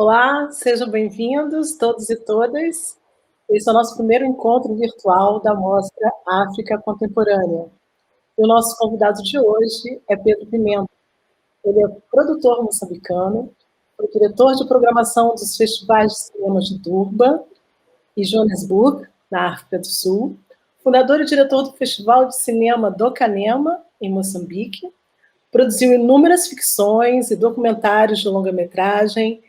Olá, sejam bem-vindos todos e todas. Esse é o nosso primeiro encontro virtual da Mostra África Contemporânea. E o nosso convidado de hoje é Pedro Pimenta. Ele é produtor moçambicano, foi diretor de programação dos festivais de cinema de Durban e Joanesburgo, na África do Sul, fundador e diretor do Festival de Cinema do Canema, em Moçambique, produziu inúmeras ficções e documentários de longa-metragem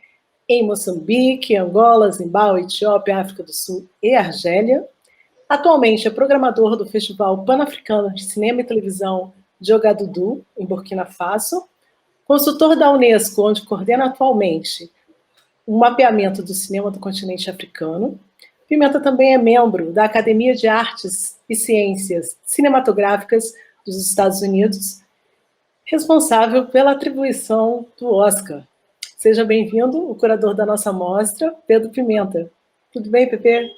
em Moçambique, Angola, Zimbábue, Etiópia, África do Sul e Argélia. Atualmente é programador do Festival Pan-Africano de Cinema e Televisão de Ouagadougou, em Burkina Faso, consultor da Unesco, onde coordena atualmente o mapeamento do cinema do continente africano. Pimenta também é membro da Academia de Artes e Ciências Cinematográficas dos Estados Unidos, responsável pela atribuição do Oscar. Seja bem-vindo, o curador da nossa mostra, Pedro Pimenta. Tudo bem, Pepe?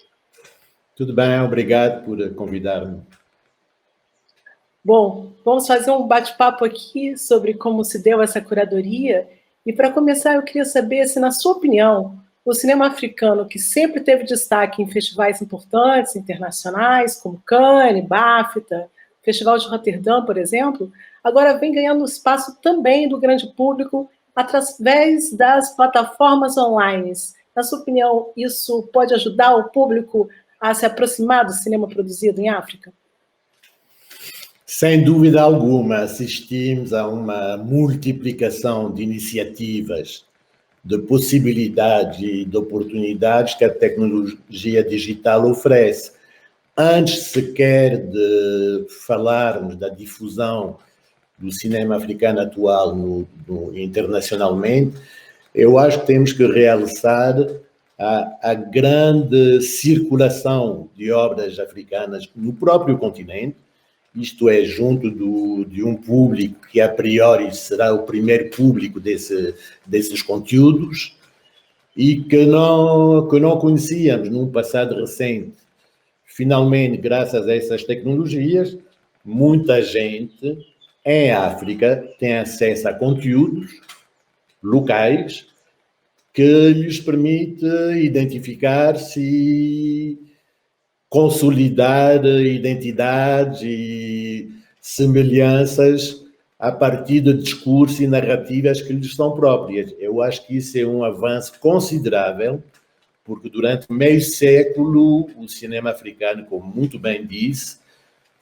Tudo bem, obrigado por convidar-me. Bom, vamos fazer um bate-papo aqui sobre como se deu essa curadoria. E, para começar, eu queria saber se, na sua opinião, o cinema africano, que sempre teve destaque em festivais importantes, internacionais, como Cannes, BAFTA, Festival de Roterdã, por exemplo, agora vem ganhando espaço também do grande público através das plataformas online. Na sua opinião, isso pode ajudar o público a se aproximar do cinema produzido em África? Sem dúvida alguma, assistimos a uma multiplicação de iniciativas, de possibilidades e de oportunidades que a tecnologia digital oferece. Antes sequer de falarmos da difusão do cinema africano atual internacionalmente, eu acho que temos que realçar a grande circulação de obras africanas no próprio continente, isto é, junto de um público que a priori será o primeiro público desses conteúdos e que não conhecíamos num passado recente. Finalmente, graças a essas tecnologias, muita gente em África tem acesso a conteúdos locais que lhes permite identificar-se e consolidar identidades e semelhanças a partir de discursos e narrativas que lhes são próprias. Eu acho que isso é um avanço considerável, porque durante meio século o cinema africano, como muito bem disse,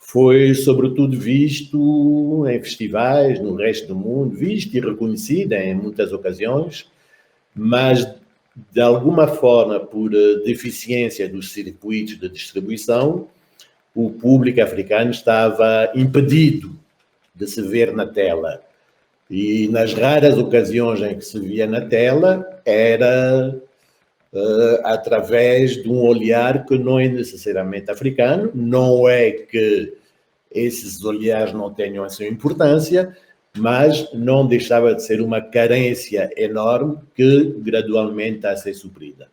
foi sobretudo visto em festivais no resto do mundo, visto e reconhecido em muitas ocasiões, mas de alguma forma, por deficiência dos circuitos de distribuição, o público africano estava impedido de se ver na tela. E nas raras ocasiões em que se via na tela, era através de um olhar que não é necessariamente africano, não é que esses olhares não tenham a sua importância, mas não deixava de ser uma carência enorme que gradualmente está a ser suprida.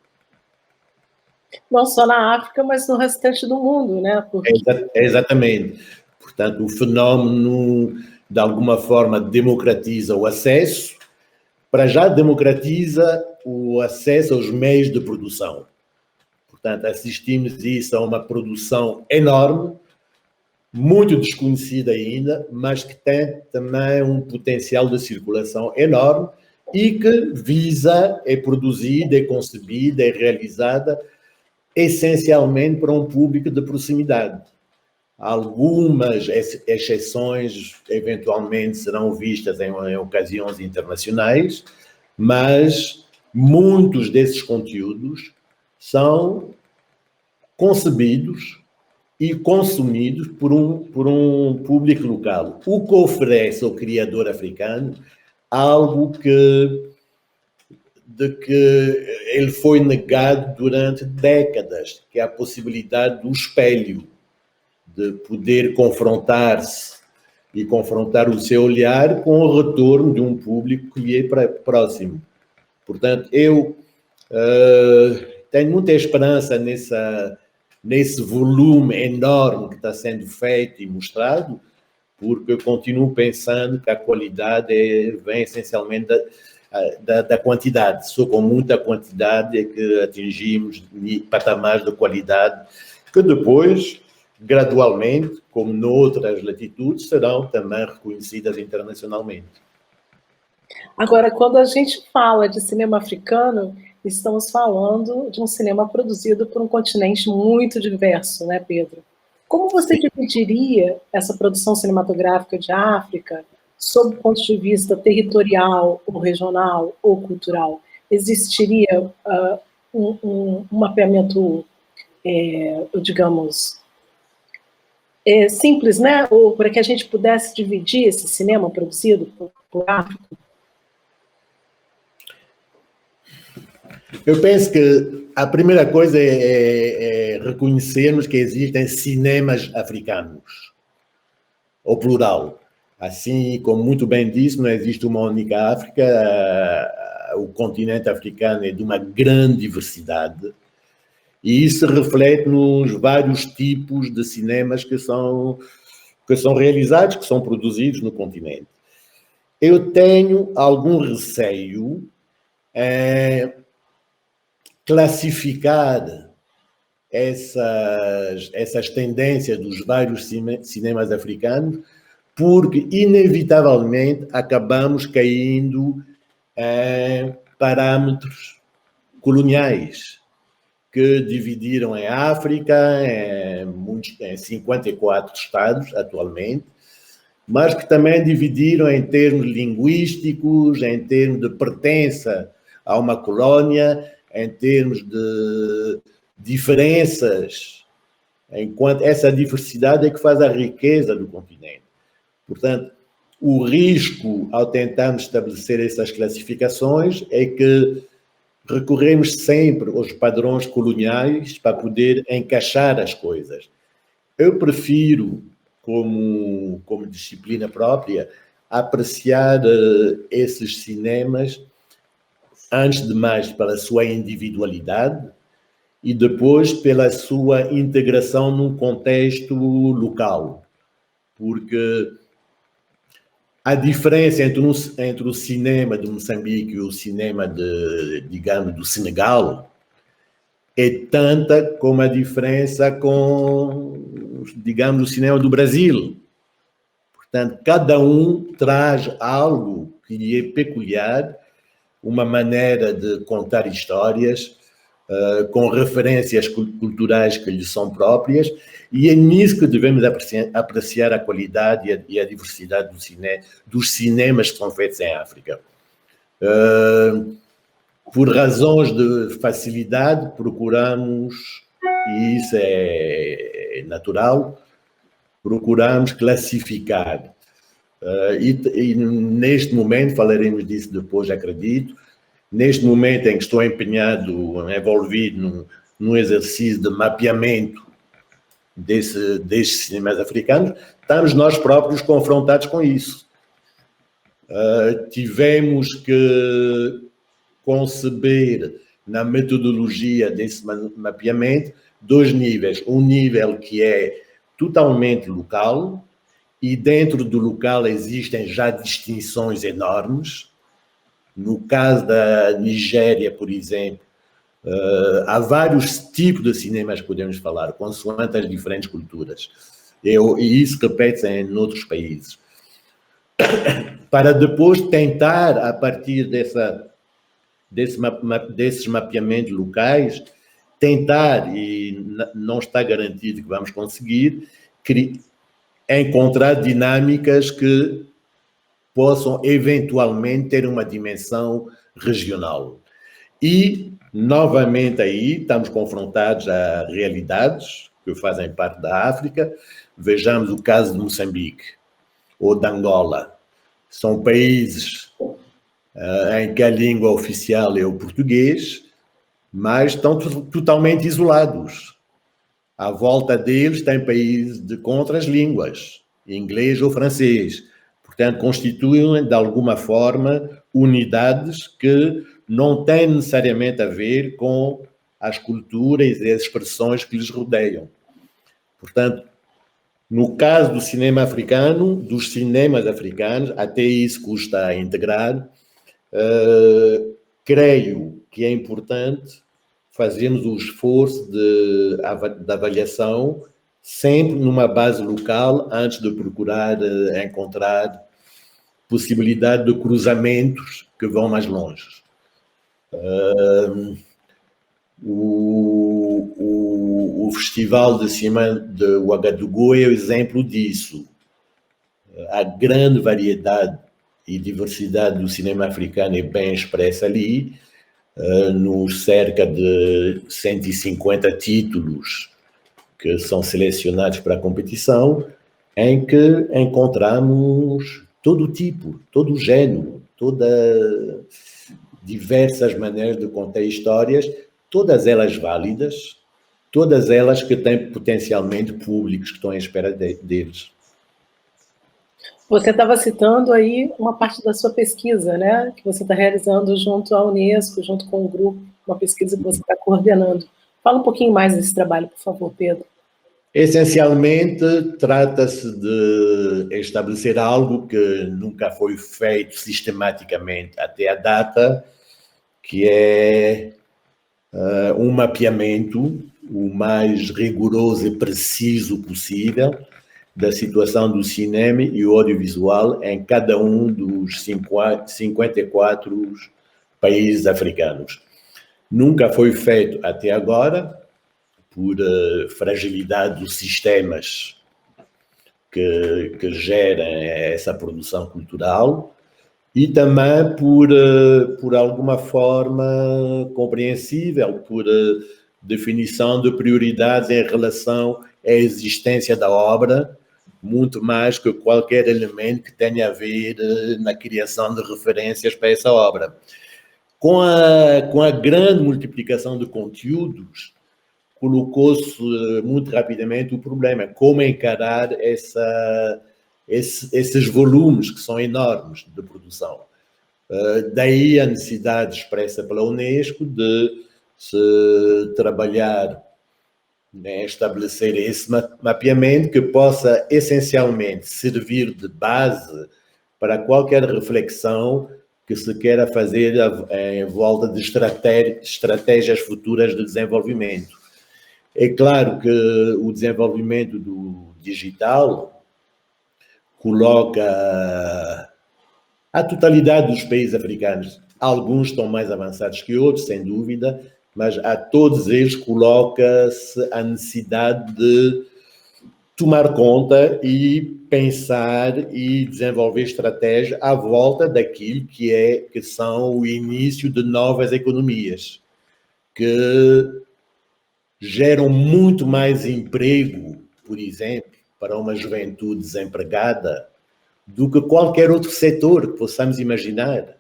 Não só na África, mas no restante do mundo, né? Porque... Exatamente. Portanto, o fenómeno, de alguma forma, democratiza o acesso, para já democratiza o acesso aos meios de produção. Portanto, assistimos isso a uma produção enorme, muito desconhecida ainda, mas que tem também um potencial de circulação enorme e que visa, é produzida, é concebida, é realizada essencialmente para um público de proximidade. Algumas exceções eventualmente serão vistas em ocasiões internacionais, mas muitos desses conteúdos são concebidos e consumidos por um público local. O que oferece ao criador africano algo de que ele foi negado durante décadas, que é a possibilidade do espelho, de poder confrontar-se e confrontar o seu olhar com o retorno de um público que lhe é próximo. Portanto, eu tenho muita esperança nesse volume enorme que está sendo feito e mostrado, porque eu continuo pensando que a qualidade vem essencialmente da quantidade. Só com muita quantidade é que atingimos patamares de qualidade que depois, gradualmente, como noutras latitudes, serão também reconhecidas internacionalmente. Agora, quando a gente fala de cinema africano, estamos falando de um cinema produzido por um continente muito diverso, né, Pedro? Como você dividiria essa produção cinematográfica de África sob o ponto de vista territorial, ou regional, ou cultural? Existiria um mapeamento, digamos, simples, né? Ou para que a gente pudesse dividir esse cinema produzido por África? Eu penso que a primeira coisa é reconhecermos que existem cinemas africanos, ao plural. Assim, como muito bem disse, não existe uma única África, o continente africano é de uma grande diversidade, e isso reflete nos vários tipos de cinemas que são realizados, que são produzidos no continente. Eu tenho algum receio classificar essas tendências dos vários cinemas africanos, porque, inevitavelmente, acabamos caindo em parâmetros coloniais que dividiram em África, em 54 estados atualmente, mas que também dividiram em termos linguísticos, em termos de pertença a uma colónia, em termos de diferenças, enquanto essa diversidade é que faz a riqueza do continente. Portanto, o risco ao tentarmos estabelecer essas classificações é que recorremos sempre aos padrões coloniais para poder encaixar as coisas. Eu prefiro, como disciplina própria, apreciar esses cinemas, antes de mais, pela sua individualidade e depois pela sua integração num contexto local. Porque a diferença entre o cinema de Moçambique e o cinema, digamos, do Senegal é tanta como a diferença com, digamos, o cinema do Brasil. Portanto, cada um traz algo que lhe é peculiar, uma maneira de contar histórias, com referências culturais que lhe são próprias, e é nisso que devemos apreciar a qualidade e a diversidade dos cinemas que são feitos em África. Por razões de facilidade, procuramos, e isso é natural, procuramos classificar. E neste momento, falaremos disso depois, acredito, neste momento em que estou envolvido num exercício de mapeamento desses cinemas africanos, estamos nós próprios confrontados com isso. Tivemos que conceber na metodologia desse mapeamento 2 níveis. Um nível que é totalmente local, e dentro do local existem já distinções enormes. No caso da Nigéria, por exemplo, há vários tipos de cinemas que podemos falar, consoante as diferentes culturas. E isso repete-se em outros países. Para depois tentar, a partir desses mapeamentos locais, tentar, e não está garantido que vamos conseguir, encontrar dinâmicas que possam eventualmente ter uma dimensão regional. E, novamente aí, estamos confrontados a realidades que fazem parte da África. Vejamos o caso de Moçambique ou de Angola. São países em que a língua oficial é o português, mas estão totalmente isolados. À volta deles tem países com outras línguas, inglês ou francês. Portanto, constituem, de alguma forma, unidades que não têm necessariamente a ver com as culturas e as expressões que lhes rodeiam. Portanto, no caso do cinema africano, dos cinemas africanos, até isso custa a integrar, Creio que é importante fazermos o esforço de avaliação sempre numa base local, antes de procurar encontrar possibilidade de cruzamentos que vão mais longe. O Festival de Cinema de Ouagadougou é o exemplo disso. A grande variedade e diversidade do cinema africano é bem expressa ali, nos cerca de 150 títulos que são selecionados para a competição, em que encontramos todo tipo, todo género, diversas maneiras de contar histórias, todas elas válidas, todas elas que têm potencialmente públicos que estão à espera deles. Você estava citando aí uma parte da sua pesquisa, né, que você está realizando junto à Unesco, junto com o grupo, uma pesquisa que você está coordenando. Fala um pouquinho mais desse trabalho, por favor, Pedro. Essencialmente, trata-se de estabelecer algo que nunca foi feito sistematicamente até a data, que é um mapeamento o mais rigoroso e preciso possível da situação do cinema e o audiovisual em cada um dos 54 países africanos. Nunca foi feito até agora, por fragilidade dos sistemas que gerem essa produção cultural e também por alguma forma compreensível, por definição de prioridades em relação à existência da obra, muito mais que qualquer elemento que tenha a ver na criação de referências para essa obra. Com a grande multiplicação de conteúdos, colocou-se muito rapidamente o problema, como encarar esses volumes que são enormes de produção. Daí a necessidade expressa pela Unesco de se trabalhar em estabelecer esse mapeamento que possa essencialmente servir de base para qualquer reflexão que se queira fazer em volta de estratégias futuras de desenvolvimento. É claro que o desenvolvimento do digital coloca a totalidade dos países africanos. Alguns estão mais avançados que outros, sem dúvida, mas a todos eles coloca-se a necessidade de tomar conta e pensar e desenvolver estratégias à volta daquilo que são o início de novas economias, que geram muito mais emprego, por exemplo, para uma juventude desempregada, do que qualquer outro setor que possamos imaginar.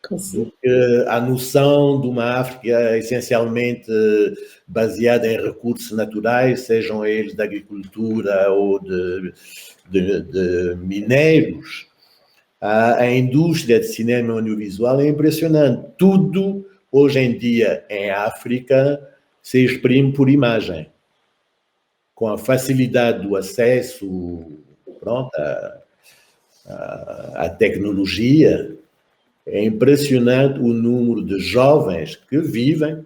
Do que a noção de uma África essencialmente baseada em recursos naturais, sejam eles de agricultura ou de minérios. A indústria de cinema audiovisual é impressionante. Tudo, hoje em dia, em África, se exprime por imagem. Com a facilidade do acesso, à tecnologia, é impressionante o número de jovens que vivem,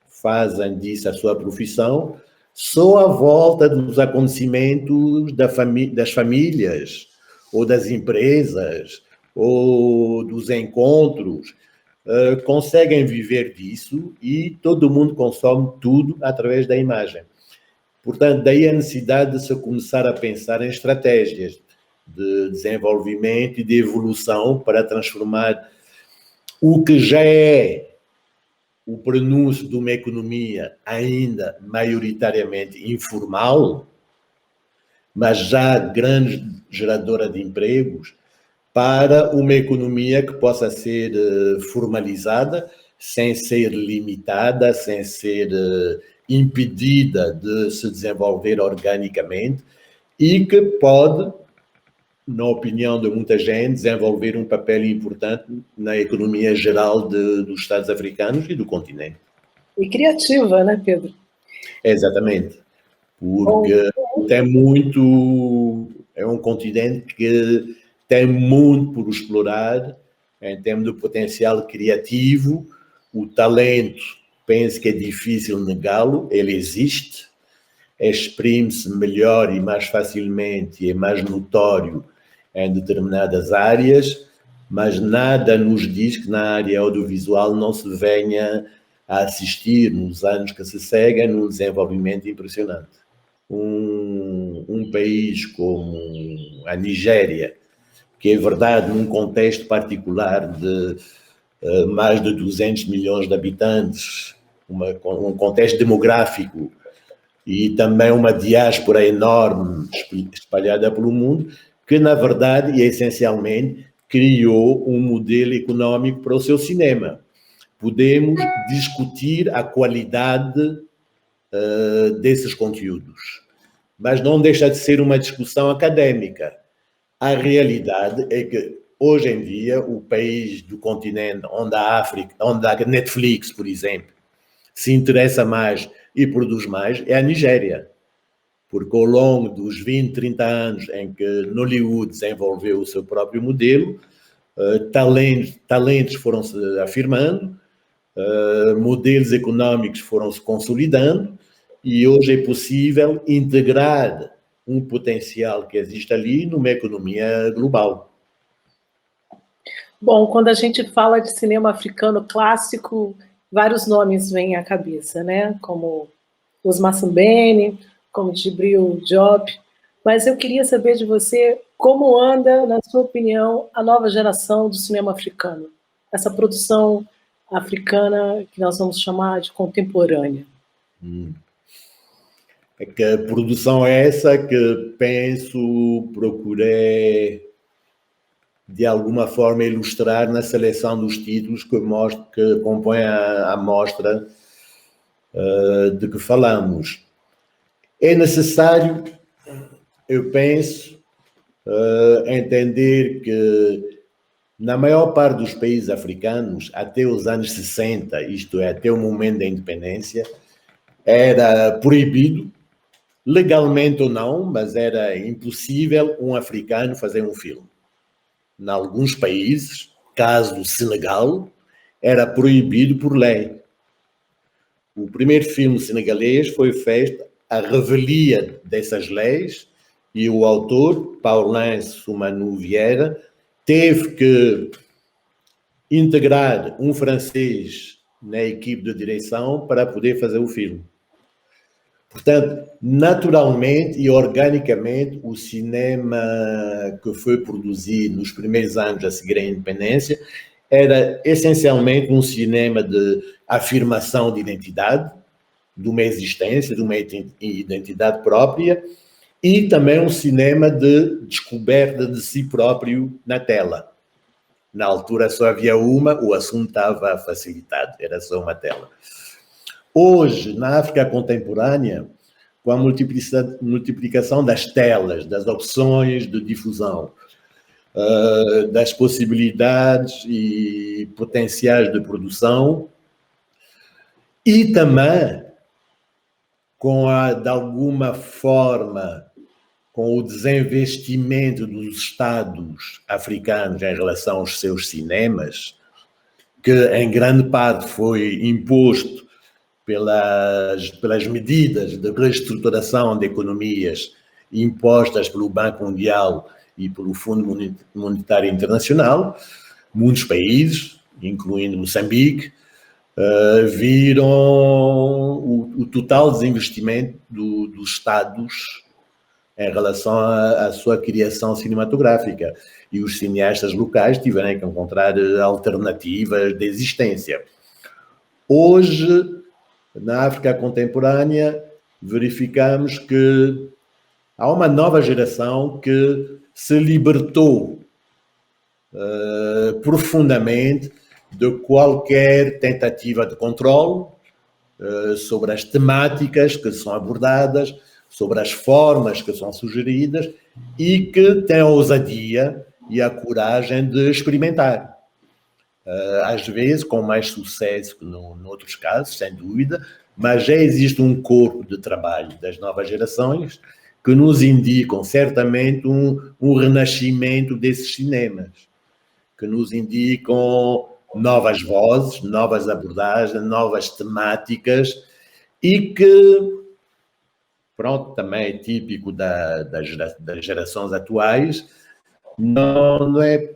fazem disso a sua profissão, só à volta dos acontecimentos das famílias, ou das empresas, ou dos encontros, conseguem viver disso e todo mundo consome tudo através da imagem. Portanto, daí a necessidade de se começar a pensar em estratégias de desenvolvimento e de evolução para transformar o que já é o prenúncio de uma economia ainda maioritariamente informal, mas já grande geradora de empregos, para uma economia que possa ser formalizada, sem ser limitada, sem ser impedida de se desenvolver organicamente e que pode, na opinião de muita gente, desenvolver um papel importante na economia geral dos Estados africanos e do continente. E criativa, né, Pedro? Exatamente, porque é um continente que tem muito por explorar, em termos de potencial criativo, o talento, penso que é difícil negá-lo, ele existe, exprime-se melhor e mais facilmente e é mais notório em determinadas áreas, mas nada nos diz que na área audiovisual não se venha a assistir nos anos que se seguem num desenvolvimento impressionante. Um país como a Nigéria, que é verdade num contexto particular de mais de 200 milhões de habitantes, um contexto demográfico e também uma diáspora enorme espalhada pelo mundo, que na verdade e essencialmente criou um modelo econômico para o seu cinema. Podemos discutir a qualidade desses conteúdos, mas não deixa de ser uma discussão académica. A realidade é que hoje em dia o país do continente onde a África, onde a Netflix, por exemplo, se interessa mais e produz mais é a Nigéria, porque ao longo dos 20, 30 anos em que Nollywood desenvolveu o seu próprio modelo, talentos foram-se afirmando, modelos econômicos foram-se consolidando e hoje é possível integrar um potencial que existe ali numa economia global. Bom, quando a gente fala de cinema africano clássico, vários nomes vêm à cabeça, né? Como Osmar Sambene, como Djibril Diop. Mas eu queria saber de você como anda, na sua opinião, a nova geração do cinema africano. Essa produção africana que nós vamos chamar de contemporânea. É que a produção é essa que penso, procurei de alguma forma ilustrar na seleção dos títulos que compõem a mostra de que falamos. É necessário, eu penso, entender que na maior parte dos países africanos, até os anos 60, isto é, até o momento da independência, era proibido, legalmente ou não, mas era impossível um africano fazer um filme. Em alguns países, caso do Senegal, era proibido por lei. O primeiro filme senegalês foi feito à revelia dessas leis e o autor, Paulin Soumanou Vieira, teve que integrar um francês na equipe de direção para poder fazer o filme. Portanto, naturalmente e organicamente, o cinema que foi produzido nos primeiros anos a seguir a independência era essencialmente um cinema de afirmação de identidade, de uma existência, de uma identidade própria, e também um cinema de descoberta de si próprio na tela. Na altura só havia uma, o assunto estava facilitado, era só uma tela. Hoje, na África contemporânea, com a multiplicação das telas, das opções de difusão, das possibilidades e potenciais de produção, e também de alguma forma, com o desinvestimento dos Estados africanos em relação aos seus cinemas, que em grande parte foi imposto pelas medidas de reestruturação de economias impostas pelo Banco Mundial e pelo Fundo Monetário Internacional, muitos países, incluindo Moçambique, viram o total desinvestimento dos Estados em relação à sua criação cinematográfica. E os cineastas locais tiveram que encontrar alternativas de existência. Hoje, na África contemporânea, verificamos que há uma nova geração que se libertou profundamente de qualquer tentativa de controle sobre as temáticas que são abordadas, sobre as formas que são sugeridas e que tem a ousadia e a coragem de experimentar. Às vezes com mais sucesso que noutros casos, sem dúvida, mas já existe um corpo de trabalho das novas gerações que nos indicam certamente um renascimento desses cinemas. que nos indicam novas vozes, novas abordagens, novas temáticas e que, pronto, também é típico das gerações atuais, não é,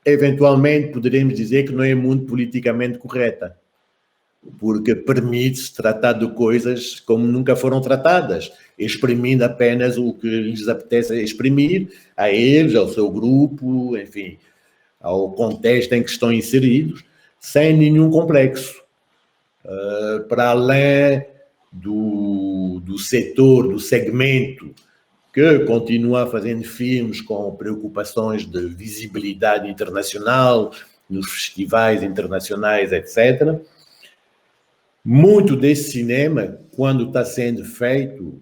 eventualmente poderíamos dizer que não é muito politicamente correta, porque permite-se tratar de coisas como nunca foram tratadas, exprimindo apenas o que lhes apetece exprimir, a eles, ao seu grupo, enfim, ao contexto em que estão inseridos, sem nenhum complexo. Para além do setor, do segmento, que continua fazendo filmes com preocupações de visibilidade internacional, nos festivais internacionais, etc. Muito desse cinema, quando está sendo feito,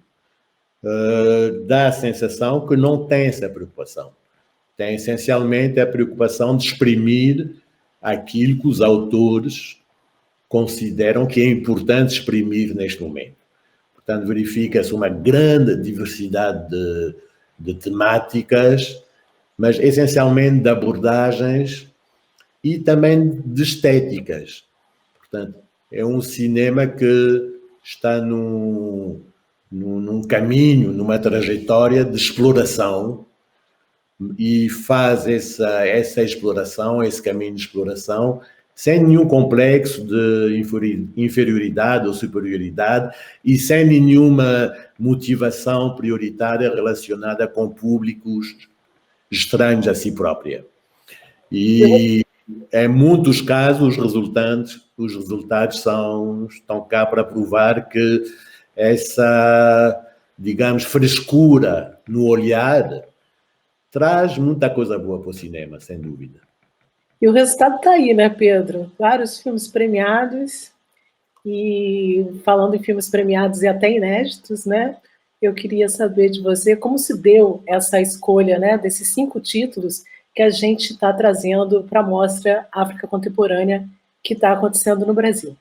dá a sensação que não tem essa preocupação. Tem essencialmente a preocupação de exprimir aquilo que os autores consideram que é importante exprimir neste momento. Portanto, verifica-se uma grande diversidade de temáticas, mas essencialmente de abordagens e também de estéticas. Portanto, é um cinema que está num caminho, numa trajetória de exploração e faz essa exploração, esse caminho de exploração, sem nenhum complexo de inferioridade ou superioridade e sem nenhuma motivação prioritária relacionada com públicos estranhos a si própria. E em muitos casos os resultados estão cá para provar que essa, digamos, frescura no olhar traz muita coisa boa para o cinema, sem dúvida. E o resultado está aí, né, Pedro? Vários filmes premiados, e falando em filmes premiados e até inéditos, né? Eu queria saber de você como se deu essa escolha, né, desses 5 títulos que a gente está trazendo para a Mostra África Contemporânea que está acontecendo no Brasil.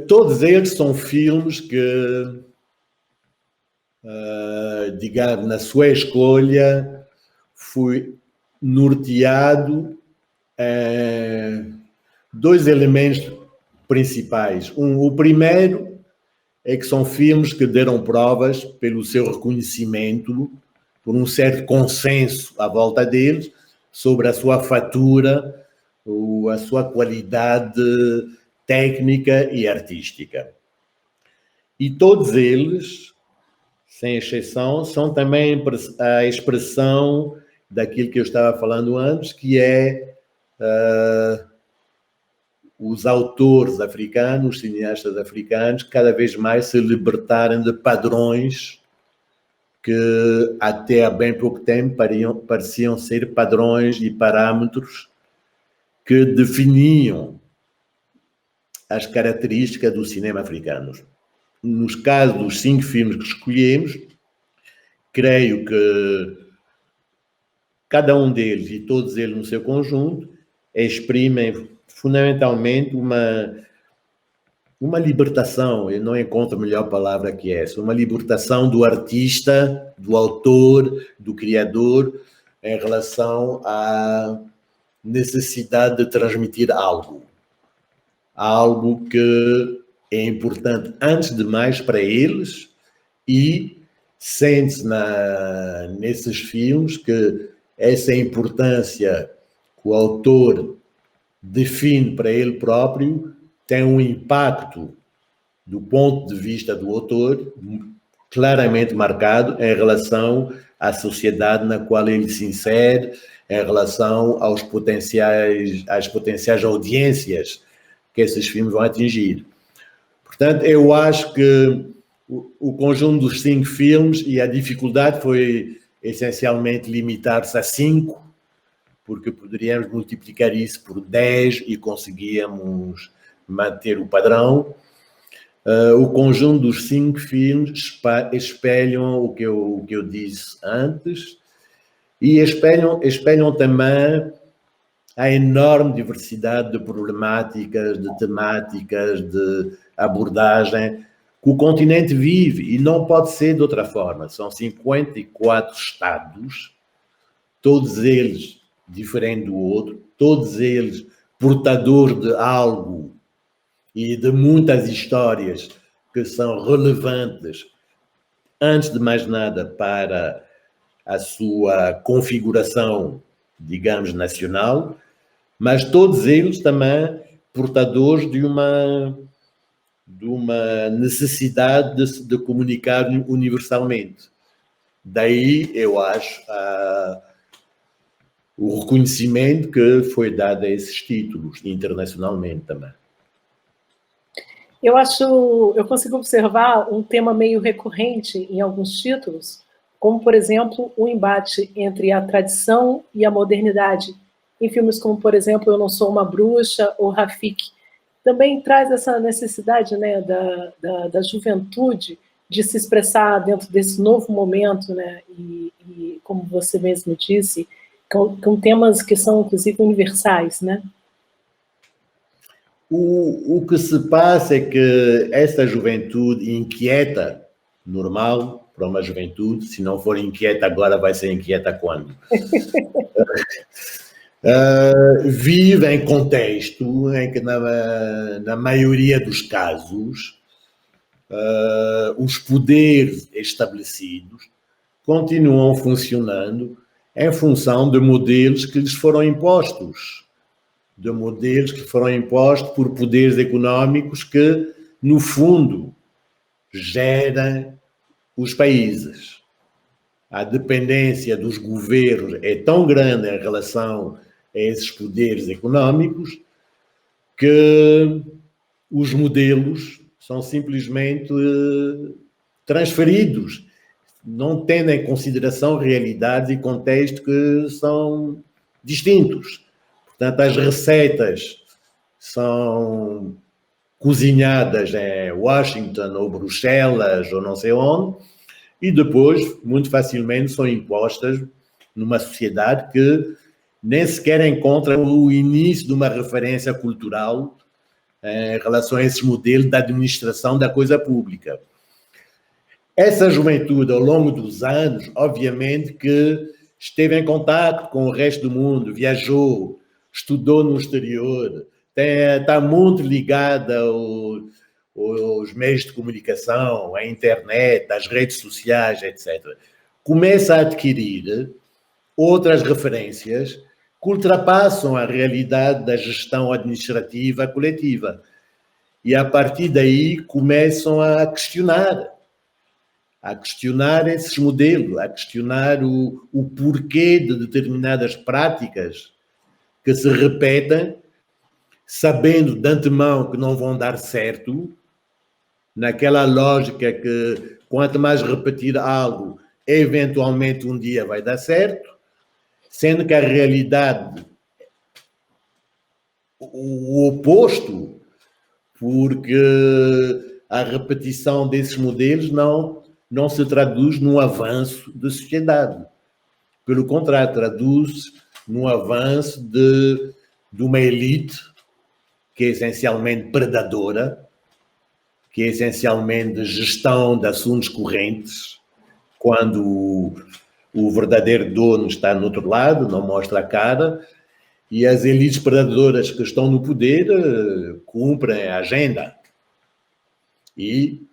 Todos eles são filmes que, digamos, na sua escolha, fui norteado em 2 elementos principais. O primeiro é que são filmes que deram provas pelo seu reconhecimento, por um certo consenso à volta deles, sobre a sua fatura, ou a sua qualidade técnica e artística. E todos eles, sem exceção, são também a expressão daquilo que eu estava falando antes, que é os autores africanos, os cineastas africanos, cada vez mais se libertarem de padrões que até há bem pouco tempo pareciam ser padrões e parâmetros que definiam as características do cinema africano. Nos casos dos 5 filmes que escolhemos, creio que cada um deles e todos eles no seu conjunto exprimem fundamentalmente uma libertação, eu não encontro melhor palavra que essa, uma libertação do artista, do autor, do criador, em relação à necessidade de transmitir algo que é importante, antes de mais, para eles, e sente-se nesses filmes que essa importância que o autor define para ele próprio tem um impacto, do ponto de vista do autor, claramente marcado em relação à sociedade na qual ele se insere, em relação às potenciais audiências que esses filmes vão atingir. Portanto, eu acho que o conjunto dos 5 filmes, e a dificuldade foi essencialmente limitar-se a 5, porque poderíamos multiplicar isso por 10 e conseguíamos manter o padrão. O conjunto dos 5 filmes espelham o que eu disse antes e espelham também a enorme diversidade de problemáticas, de temáticas, de abordagem que o continente vive, e não pode ser de outra forma. São 54 estados todos eles diferentes do outro, todos eles portadores de algo e de muitas histórias que são relevantes, antes de mais nada, para a sua configuração, digamos, nacional, mas todos eles também portadores de uma necessidade de comunicar universalmente. Daí, eu acho, o reconhecimento que foi dado a esses títulos, internacionalmente também. Eu consigo observar um tema meio recorrente em alguns títulos, como, por exemplo, o embate entre a tradição e a modernidade, em filmes como, por exemplo, Eu Não Sou Uma Bruxa ou Rafiki. Também traz essa necessidade, né, da juventude de se expressar dentro desse novo momento, né, e como você mesmo disse, com temas que são, inclusive, universais, né? O que se passa é que essa juventude inquieta, normal para uma juventude, se não for inquieta agora, vai ser inquieta quando? Vive em contexto em que, na maioria dos casos, os poderes estabelecidos continuam funcionando em função de modelos que lhes foram impostos. De modelos que foram impostos por poderes económicos que, no fundo, geram os países. A dependência dos governos é tão grande em relação a esses poderes económicos que os modelos são simplesmente transferidos, não tendo em consideração realidades e contextos que são distintos. Portanto, as receitas são cozinhadas em Washington ou Bruxelas ou não sei onde, e depois, muito facilmente, são impostas numa sociedade que nem sequer encontra o início de uma referência cultural em relação a esses modelos da administração da coisa pública. Essa juventude, ao longo dos anos, obviamente que esteve em contato com o resto do mundo, viajou, estudou no exterior, está muito ligada aos meios de comunicação, à internet, às redes sociais, etc. Começa a adquirir outras referências que ultrapassam a realidade da gestão administrativa coletiva. E, a partir daí, começam a questionar esses modelos, a questionar o porquê de determinadas práticas que se repetem, sabendo de antemão que não vão dar certo, naquela lógica que quanto mais repetir algo, eventualmente um dia vai dar certo, sendo que a realidade, o oposto, porque a repetição desses modelos não se traduz num avanço da sociedade. Pelo contrário, traduz num avanço de uma elite que é essencialmente predadora, que é essencialmente de gestão de assuntos correntes, quando o verdadeiro dono está no outro lado, não mostra a cara, e as elites predadoras que estão no poder cumprem a agenda. E,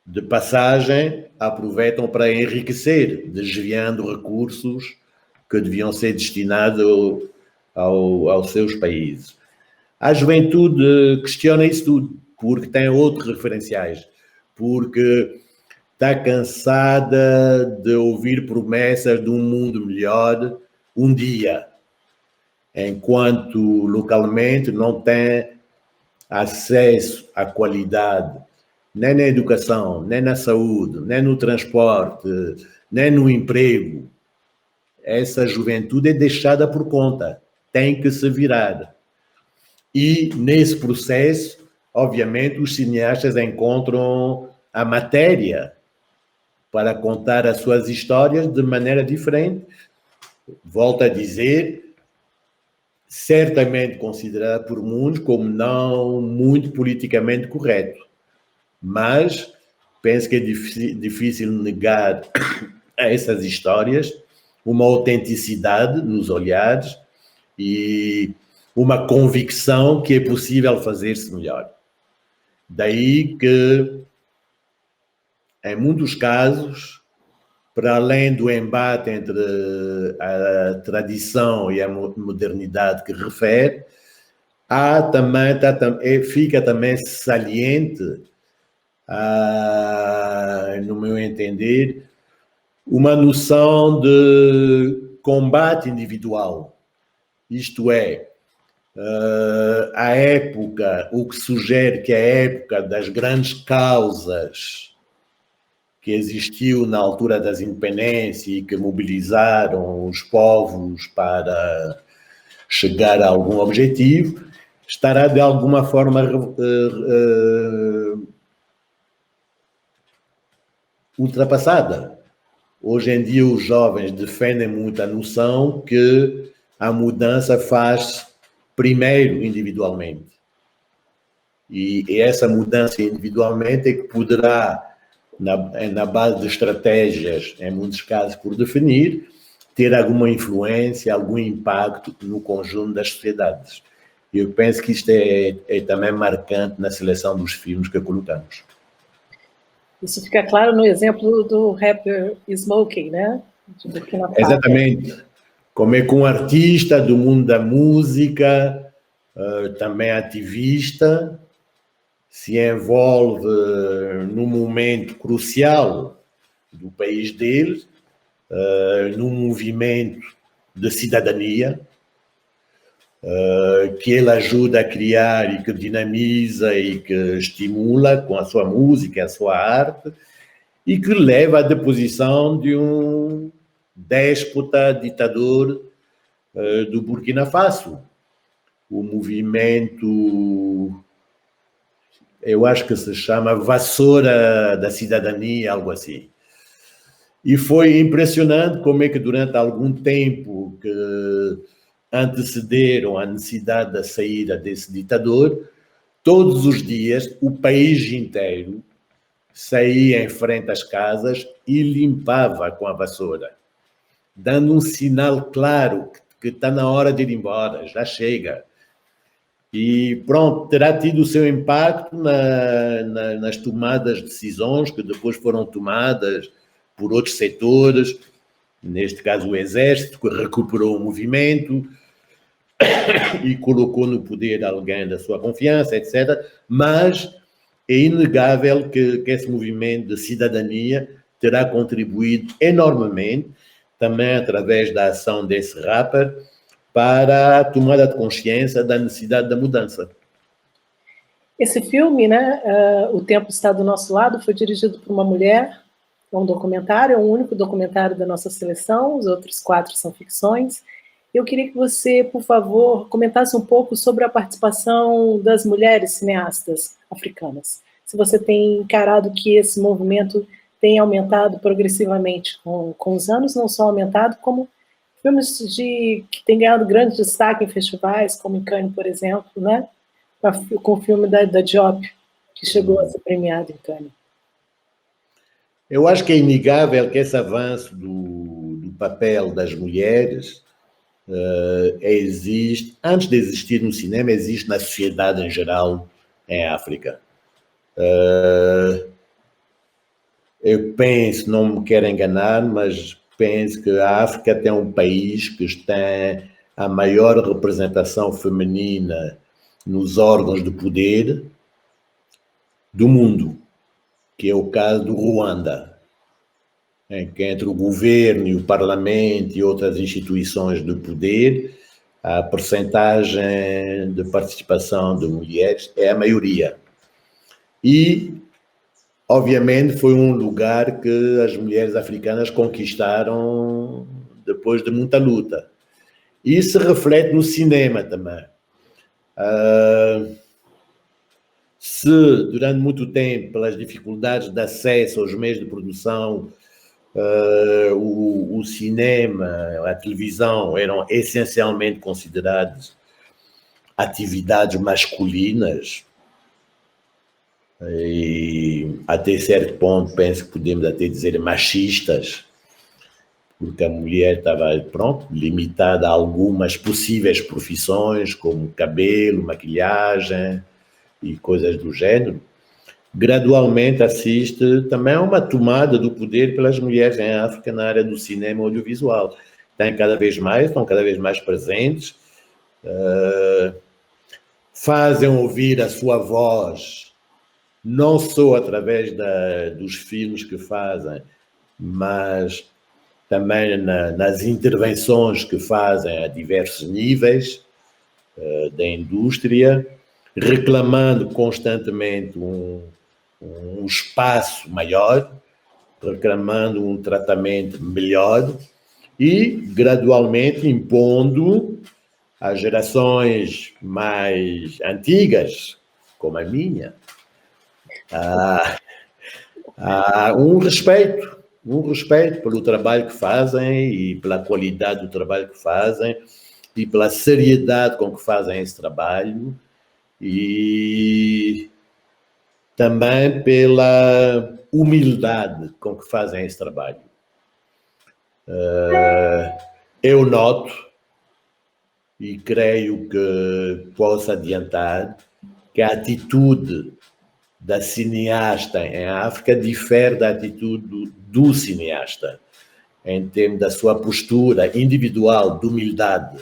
de passagem, aproveitam para enriquecer, desviando recursos que deviam ser destinados aos seus países. A juventude questiona isso tudo, porque tem outros referenciais, porque está cansada de ouvir promessas de um mundo melhor um dia, enquanto localmente não tem acesso à qualidade, nem na educação, nem na saúde, nem no transporte, nem no emprego. Essa juventude é deixada por conta, tem que se virar. E, nesse processo, obviamente, os cineastas encontram a matéria para contar as suas histórias de maneira diferente. Volto a dizer, certamente considerado por muitos como não muito politicamente correto, mas penso que é difícil negar a essas histórias uma autenticidade nos olhares e uma convicção que é possível fazer-se melhor. Daí que, em muitos casos, para além do embate entre a tradição e a modernidade que refere, há também, fica também saliente, no meu entender, uma noção de combate individual. Isto é, a época, o que sugere que a época das grandes causas que existiu na altura das independências e que mobilizaram os povos para chegar a algum objetivo, estará de alguma forma ultrapassada. Hoje em dia os jovens defendem muito a noção que a mudança faz primeiro individualmente. E essa mudança individualmente é que poderá, na base de estratégias, em muitos casos por definir, ter alguma influência, algum impacto no conjunto das sociedades. Eu penso que isto é também marcante na seleção dos filmes que colocamos. Isso fica claro no exemplo do rapper Smokey, né? De Burkina Faso. Exatamente. Como é que um artista do mundo da música, também ativista, se envolve num momento crucial do país dele, num movimento de cidadania, que ele ajuda a criar e que dinamiza e que estimula com a sua música, a sua arte, e que leva à deposição de um déspota ditador do Burkina Faso. O movimento, eu acho que se chama Vassoura da Cidadania, algo assim. E foi impressionante como é que durante algum tempo que antecederam a necessidade da saída desse ditador, todos os dias o país inteiro saía em frente às casas e limpava com a vassoura, dando um sinal claro que está na hora de ir embora, já chega. E pronto, terá tido o seu impacto nas tomadas de decisões que depois foram tomadas por outros setores, neste caso o Exército, que recuperou o movimento e colocou no poder alguém da sua confiança, etc. Mas é inegável que esse movimento de cidadania terá contribuído enormemente, também através da ação desse rapper, para a tomada de consciência da necessidade da mudança. Esse filme, né, O Tempo Está do Nosso Lado, foi dirigido por uma mulher, é um documentário, é o único documentário da nossa seleção, os outros 4 são ficções. Eu queria que você, por favor, comentasse um pouco sobre a participação das mulheres cineastas africanas. Se você tem encarado que esse movimento tem aumentado progressivamente com os anos, não só aumentado, como filmes que têm ganhado grande destaque em festivais, como em Cannes, por exemplo, né? Com o filme da Diop, que chegou a ser premiado em Cannes. Eu acho que é inegável que esse avanço do papel das mulheres existe, antes de existir no cinema, existe na sociedade em geral em África. Eu penso, não me quero enganar, mas penso que a África tem um país que tem a maior representação feminina nos órgãos de poder do mundo, que é o caso do Ruanda, em que entre o governo e o parlamento e outras instituições de poder, a percentagem de participação de mulheres é a maioria. E, obviamente, foi um lugar que as mulheres africanas conquistaram depois de muita luta. E isso se reflete no cinema também. Se durante muito tempo, pelas dificuldades de acesso aos meios de produção, o cinema, a televisão eram essencialmente considerados atividades masculinas, e até certo ponto penso que podemos até dizer machistas, porque a mulher estava, pronto, limitada a algumas possíveis profissões, como cabelo, maquilhagem e coisas do género. Gradualmente assiste também a uma tomada do poder pelas mulheres em África na área do cinema audiovisual. Estão cada vez mais presentes, fazem ouvir a sua voz, não só através dos filmes que fazem, mas também nas intervenções que fazem a diversos níveis da indústria, reclamando constantemente um espaço maior, reclamando um tratamento melhor e gradualmente impondo às gerações mais antigas, como a minha, um respeito pelo trabalho que fazem e pela qualidade do trabalho que fazem e pela seriedade com que fazem esse trabalho e também pela humildade com que fazem esse trabalho. Eu noto e creio que posso adiantar que a atitude da cineasta em África difere da atitude do cineasta, em termos da sua postura individual de humildade,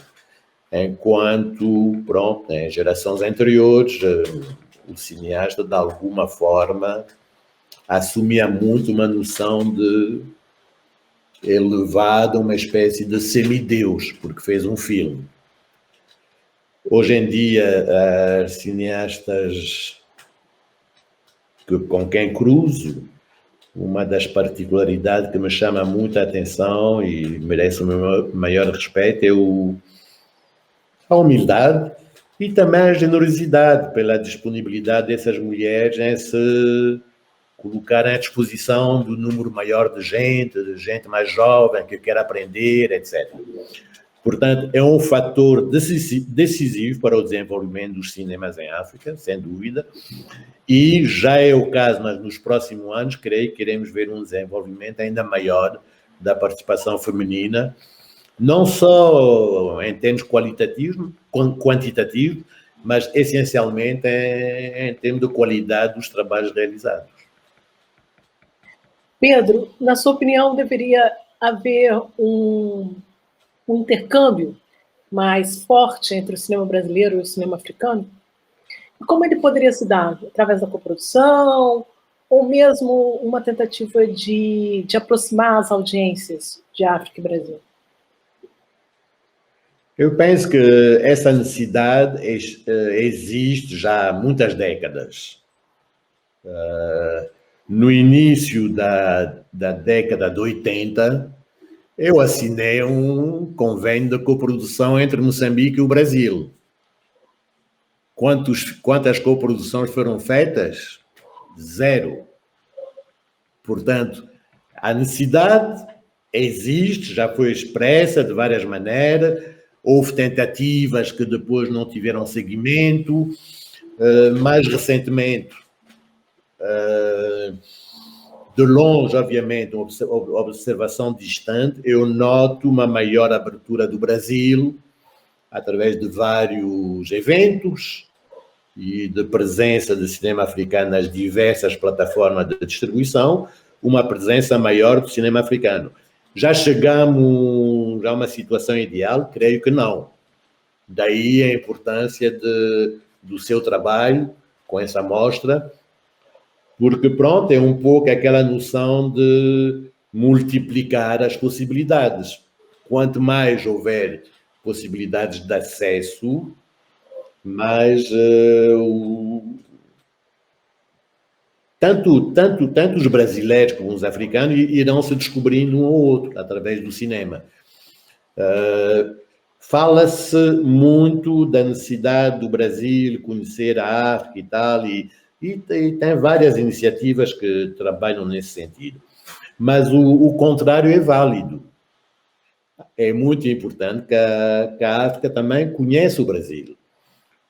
enquanto, pronto, em gerações anteriores, o cineasta, de alguma forma, assumia muito uma noção de elevado a uma espécie de semideus, porque fez um filme. Hoje em dia, as cineastas com quem cruzo, uma das particularidades que me chama muito a atenção e merece o meu maior respeito é a humildade e também a generosidade pela disponibilidade dessas mulheres em se colocarem à disposição do número maior de gente mais jovem que quer aprender, etc. Portanto, é um fator decisivo para o desenvolvimento dos cinemas em África, sem dúvida, e já é o caso, mas nos próximos anos, creio que iremos ver um desenvolvimento ainda maior da participação feminina, não só em termos quantitativos, mas essencialmente em termos de qualidade dos trabalhos realizados. Pedro, na sua opinião, deveria haver um intercâmbio mais forte entre o cinema brasileiro e o cinema africano? E como ele poderia se dar? Através da coprodução ou mesmo uma tentativa de aproximar as audiências de África e Brasil? Eu penso que essa necessidade existe já há muitas décadas. No início da década de 80, eu assinei um convênio de coprodução entre Moçambique e o Brasil. Quantas coproduções foram feitas? 0. Portanto, a necessidade existe, já foi expressa de várias maneiras, houve tentativas que depois não tiveram seguimento, mais recentemente, de longe, obviamente, uma observação distante, eu noto uma maior abertura do Brasil através de vários eventos e de presença de cinema africano nas diversas plataformas de distribuição, uma presença maior do cinema africano. Já chegamos a uma situação ideal? Creio que não. Daí a importância do seu trabalho com essa mostra, porque, pronto, é um pouco aquela noção de multiplicar as possibilidades. Quanto mais houver possibilidades de acesso, mais tanto os brasileiros como os africanos irão se descobrindo um ao outro através do cinema. Fala-se muito da necessidade do Brasil conhecer a África e tal, e tem várias iniciativas que trabalham nesse sentido. Mas o contrário é válido. É muito importante que a África também conheça o Brasil.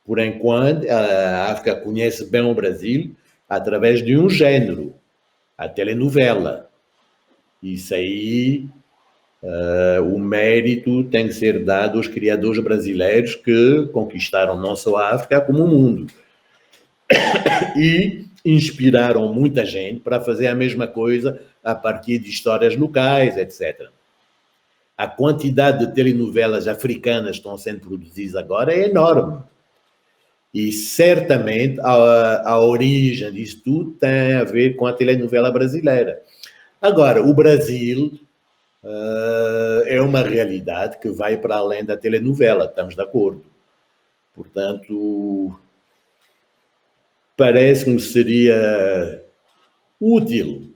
Por enquanto, a África conhece bem o Brasil através de um género, a telenovela. Isso aí O mérito tem que ser dado aos criadores brasileiros que conquistaram não só a África, como o mundo. E inspiraram muita gente para fazer a mesma coisa a partir de histórias locais, etc. A quantidade de telenovelas africanas que estão sendo produzidas agora é enorme. E certamente a origem disso tudo tem a ver com a telenovela brasileira. Agora, o Brasil é uma realidade que vai para além da telenovela, estamos de acordo. Portanto, parece-me que seria útil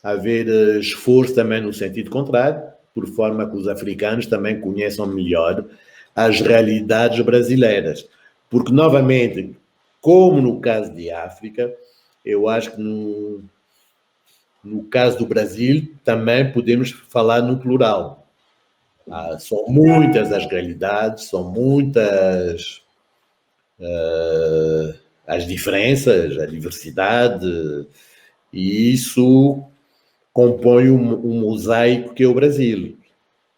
haver esforço também no sentido contrário, por forma que os africanos também conheçam melhor as realidades brasileiras. Porque, novamente, como no caso de África, eu acho que no caso do Brasil também podemos falar no plural. São muitas as realidades, são muitas as diferenças, a diversidade, e isso compõe um mosaico que é o Brasil.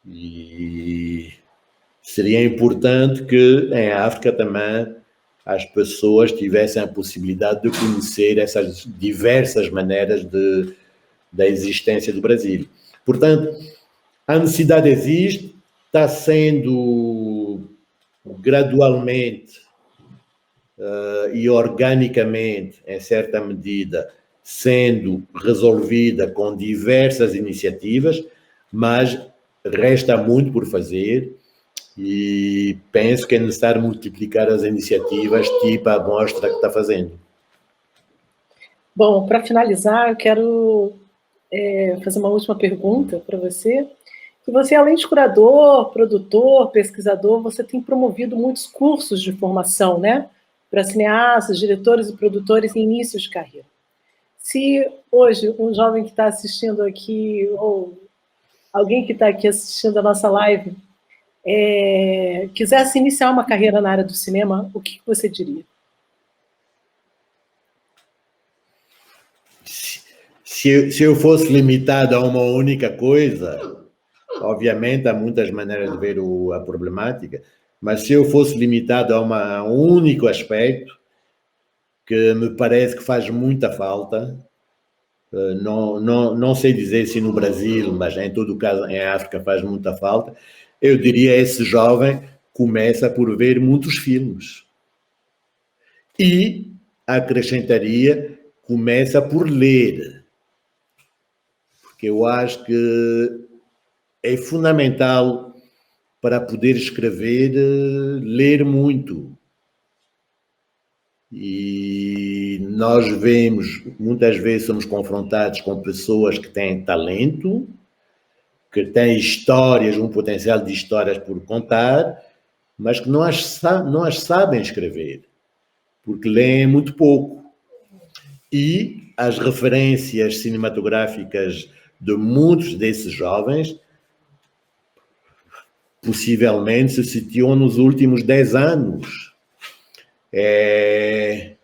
E seria importante que em África também as pessoas tivessem a possibilidade de conhecer essas diversas maneiras da existência do Brasil. Portanto, a necessidade existe, está sendo gradualmente e organicamente, em certa medida, sendo resolvida com diversas iniciativas, mas resta muito por fazer e penso que é necessário multiplicar as iniciativas tipo a mostra que está fazendo. Bom, para finalizar, eu quero fazer uma última pergunta para você. Que você, além de curador, produtor, pesquisador, você tem promovido muitos cursos de formação, né? Para cineastas, diretores e produtores em início de carreira. Se hoje um jovem que está assistindo aqui, ou alguém que está aqui assistindo a nossa live, quisesse iniciar uma carreira na área do cinema, o que você diria? Se eu fosse limitado a uma única coisa, obviamente há muitas maneiras de ver a problemática, mas se eu fosse limitado a um único aspecto, que me parece que faz muita falta, não sei dizer se no Brasil, mas em todo o caso em África faz muita falta, eu diria esse jovem começa por ver muitos filmes. E, acrescentaria, começa por ler. Porque eu acho que é fundamental para poder escrever, ler muito. E nós vemos, muitas vezes somos confrontados com pessoas que têm talento, que têm histórias, um potencial de histórias por contar, mas que não as sabem escrever, porque leem muito pouco. E as referências cinematográficas de muitos desses jovens possivelmente se situam nos últimos 10 anos. É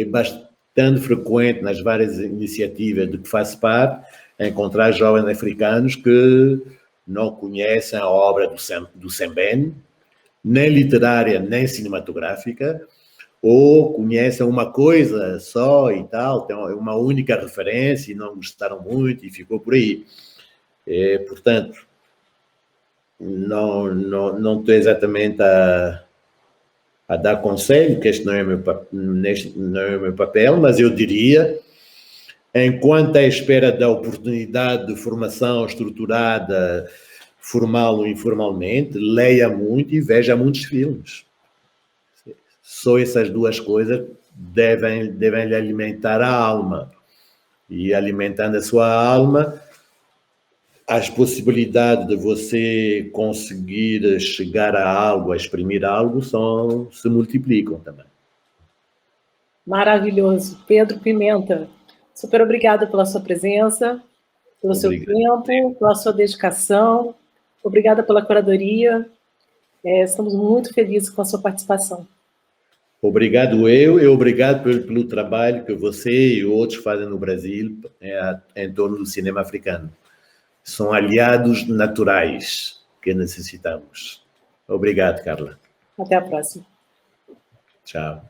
bastante frequente nas várias iniciativas de que faço parte encontrar jovens africanos que não conhecem a obra do Sembène, nem literária, nem cinematográfica, ou conhecem uma coisa só e tal, tem uma única referência e não gostaram muito e ficou por aí. Portanto, não estou exatamente a dar conselho, que este não é o meu papel, mas eu diria, enquanto à espera da oportunidade de formação estruturada, formal ou informalmente, leia muito e veja muitos filmes. Só essas duas coisas devem lhe alimentar a alma. E alimentando a sua alma, as possibilidades de você conseguir chegar a algo, a exprimir algo, se multiplicam também. Maravilhoso. Pedro Pimenta, super obrigada pela sua presença, pelo seu tempo, pela sua dedicação. Obrigada pela curadoria. Estamos muito felizes com a sua participação. Obrigado e obrigado pelo trabalho que você e outros fazem no Brasil em torno do cinema africano. São aliados naturais que necessitamos. Obrigado, Carla. Até a próxima. Tchau.